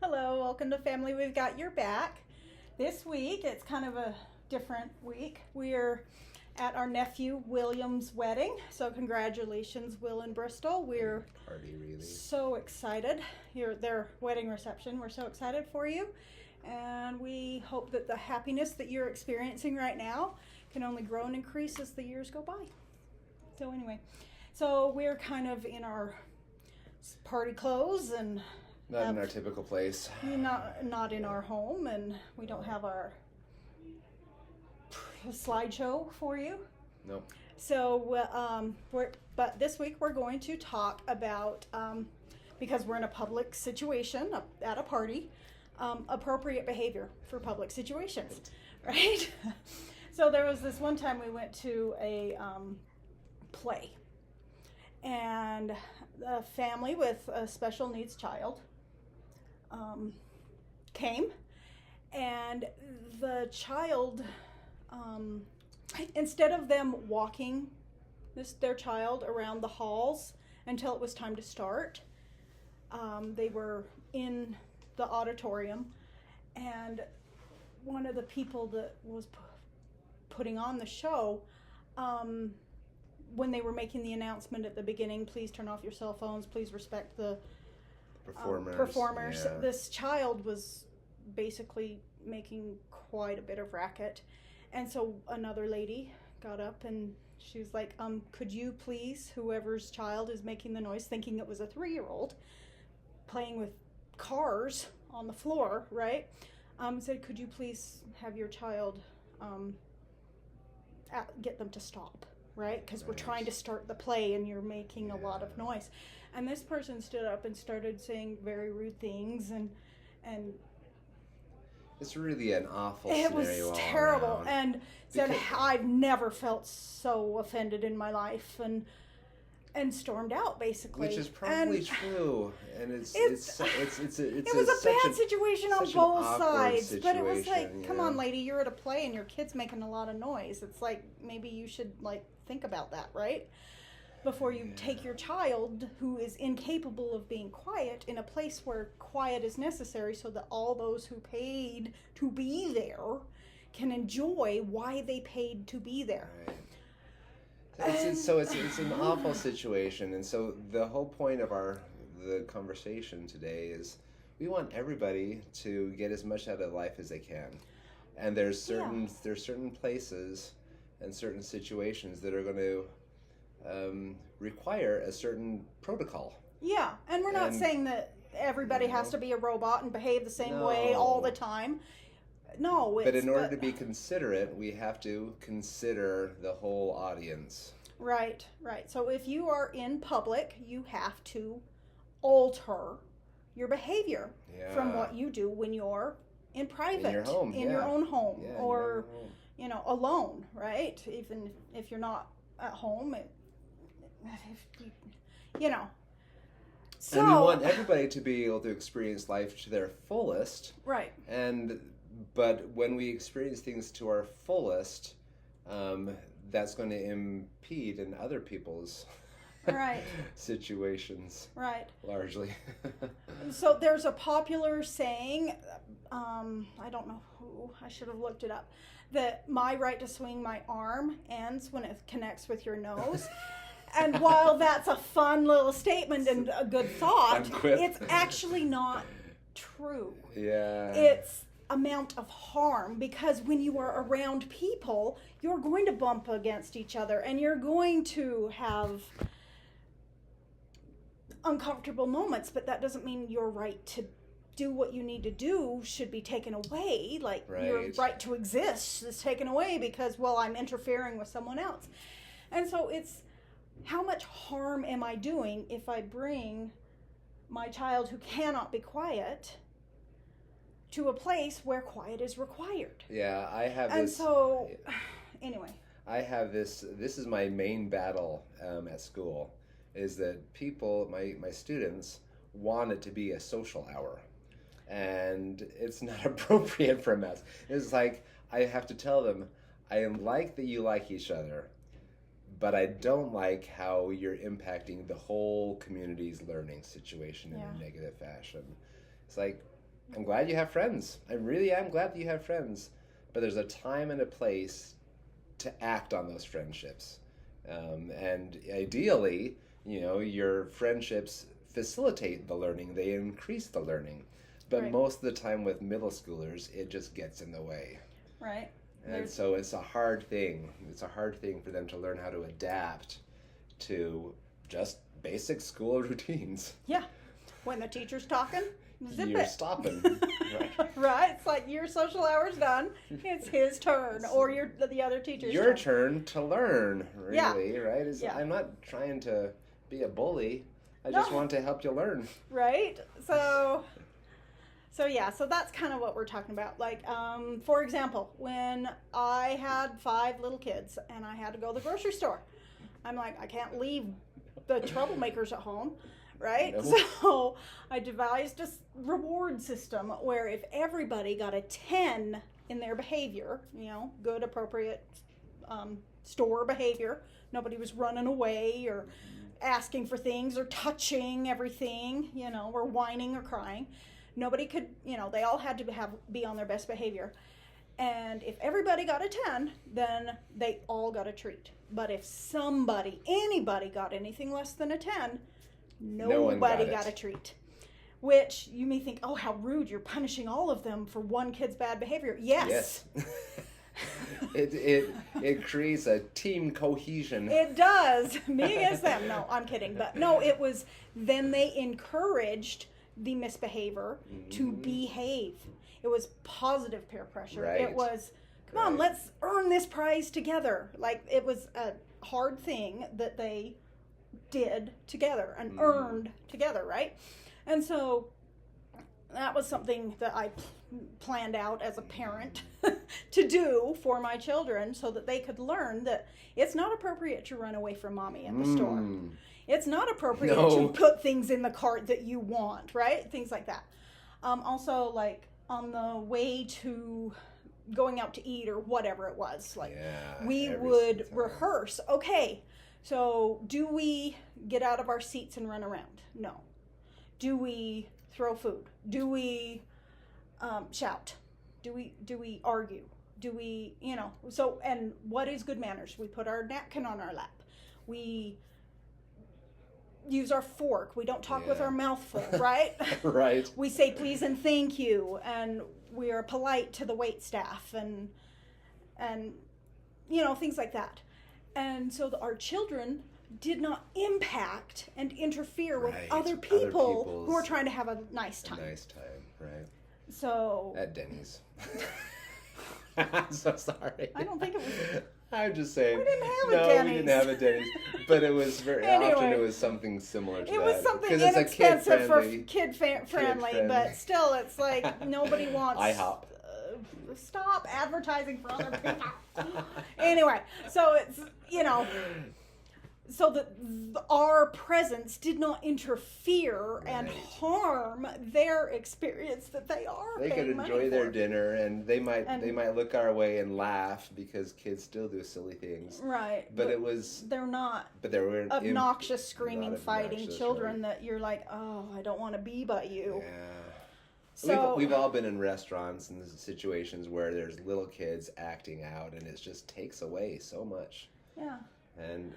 Hello, welcome to Family. We've got your back. This week, it's kind of a different week. We're at our nephew William's wedding. So congratulations, Will and Bristol. We're Party, really. so excited. Their wedding reception. We're so excited for you. And we hope that the happiness that you're experiencing right now can only grow and increase as the years go by. So anyway, so we're kind of in our party clothes and Not in our typical place. not in our home, and we don't have our slideshow for you. Nope. So but this week we're going to talk about because we're in a public situation at a party, appropriate behavior for public situations, right? So there was this one time we went to a play, and a family with a special needs child came, and the child, instead of them walking their child around the halls until it was time to start, they were in the auditorium, and one of the people that was putting on the show, when they were making the announcement at the beginning, please turn off your cell phones, please respect the performers. Yeah. This child was basically making quite a bit of racket, and so another lady got up and she was like, could you please, whoever's child is making the noise, thinking it was a 3-year-old playing with cars on the floor, right, said, could you please have your child get them to stop, right, because we're trying to start the play and you're making a lot of noise. And this person stood up and started saying very rude things, and It's really an awful it scenario. was all terrible. around. And said, I've never felt so offended in my life, and stormed out basically. Which is probably true, and it was a bad situation on both sides. But it was like, come on, yeah. lady, you're at a play and your kid's making a lot of noise. It's like, maybe you should think about that, right? Before you take your child who is incapable of being quiet in a place where quiet is necessary so that all those who paid to be there can enjoy why they paid to be there. Right. It's an awful situation, and so the whole point of the conversation today is we want everybody to get as much out of life as they can, and there's certain places and certain situations that are going to require a certain protocol. Yeah, and we're not saying that everybody has to be a robot and behave the same way all the time. No, but in order to be considerate, we have to consider the whole audience. Right. So if you are in public, you have to alter your behavior from what you do when you're in private, in your home, your own home, yeah, or alone, right? Even if you're not at home, So, and we want everybody to be able to experience life to their fullest. Right. But when we experience things to our fullest, that's going to impede in other people's situations. Right. Largely. So there's a popular saying, I don't know who, I should have looked it up, that my right to swing my arm ends when it connects with your nose. And while that's a fun little statement and a good thought, it's actually not true. Yeah. It's amount of harm, because when you are around people, you're going to bump against each other and you're going to have uncomfortable moments, but that doesn't mean your right to do what you need to do should be taken away. Your right to exist is taken away because, I'm interfering with someone else. And so it's, how much harm am I doing if I bring my child who cannot be quiet to a place where quiet is required? Yeah, I have and this. And so, anyway. I have this is my main battle at school, is that people, my students, want it to be a social hour. And it's not appropriate for us. It's like, I have to tell them, I like that you like each other, but I don't like how you're impacting the whole community's learning situation in a negative fashion. It's like, I'm glad you have friends. I really am glad that you have friends. But there's a time and a place to act on those friendships. And ideally, your friendships facilitate the learning. They increase the learning. But right. most of the time with middle schoolers, it just gets in the way. Right. And so it's a hard thing. It's a hard thing for them to learn how to adapt to just basic school routines. Yeah. When the teacher's talking, zip You're it. stopping. Right. Right? It's like your social hour's done. It's his turn, or the other teacher's Your turn to learn, really, yeah. right? Yeah. I'm not trying to be a bully. I just want to help you learn. Right? So that's kind of what we're talking about. Like, for example, when I had 5 little kids and I had to go to the grocery store, I'm like, I can't leave the troublemakers at home, right? No. So I devised a reward system where if everybody got a 10 in their behavior, good, appropriate store behavior, nobody was running away or asking for things or touching everything, or whining or crying. Nobody could, they all had to be on their best behavior. And if everybody got a 10, then they all got a treat. But if anybody got anything less than a 10, nobody got a treat. Which you may think, oh, how rude, you're punishing all of them for one kid's bad behavior. Yes. It creates a team cohesion. It does. Me against them. No, I'm kidding. But no, it was, then they encouraged the misbehavior to behave. It was positive peer pressure. Right. It was, come on, let's earn this prize together. Like, it was a hard thing that they did together and earned together, right? And so that was something that I planned out as a parent to do for my children so that they could learn that it's not appropriate to run away from mommy in the store. It's not appropriate to put things in the cart that you want, right? Things like that. Also, like, on the way to going out to eat or whatever it was, like, we would rehearse, okay, so do we get out of our seats and run around? No. Do we throw food? Do we shout? Do we argue? Do we, so, and what is good manners? We put our napkin on our lap. We use our fork. We don't talk with our mouth full, right? Right. We say please and thank you, and we are polite to the wait staff, and things like that. And so our children did not impact and interfere with other people who are trying to have a nice time. Right. So at Denny's. I'm so sorry. I don't think it was. I'm just saying. We didn't have a Denny's. No, we didn't have a Denny's. But it was often it was something similar to that. It was something inexpensive for kid-friendly, but still, it's like nobody wants. IHOP. Stop advertising for other people. Anyway, so it's, so that our presence did not interfere and harm their experience that they are. They could enjoy their dinner, and they might look our way and laugh because kids still do silly things. Right. But it was. They're not. But they were obnoxious, screaming, fighting children that you're like, oh, I don't want to be by you. Yeah. So we've all been in restaurants and situations where there's little kids acting out, and it just takes away so much. Yeah. And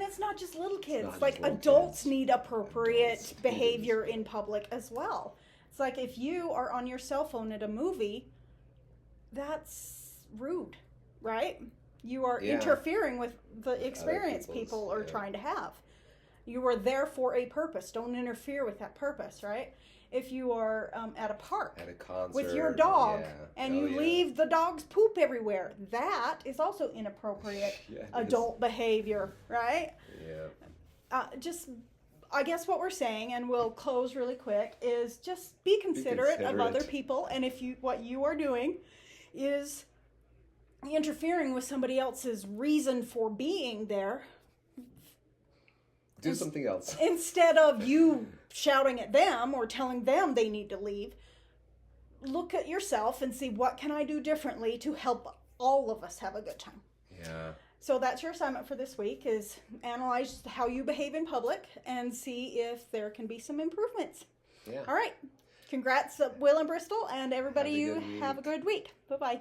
it's not just little kids. Like, adults need appropriate behavior in public as well. It's like, if you are on your cell phone at a movie, that's rude, right? You are interfering with the experience people are trying to have. You are there for a purpose. Don't interfere with that purpose, right? If you are at a park, at a concert, with your dog, and you leave the dog's poop everywhere, that is also inappropriate adult behavior, right? Yeah. I guess what we're saying, and we'll close really quick, is just be considerate of other people, and if what you are doing is interfering with somebody else's reason for being there, do something else. Instead of you shouting at them or telling them they need to leave, look at yourself and see, what can I do differently to help all of us have a good time? Yeah. So that's your assignment for this week, is analyze how you behave in public and see if there can be some improvements. Yeah. All right. Congrats, Will and Bristol, and everybody. Have a good week. Have a good week. Bye bye.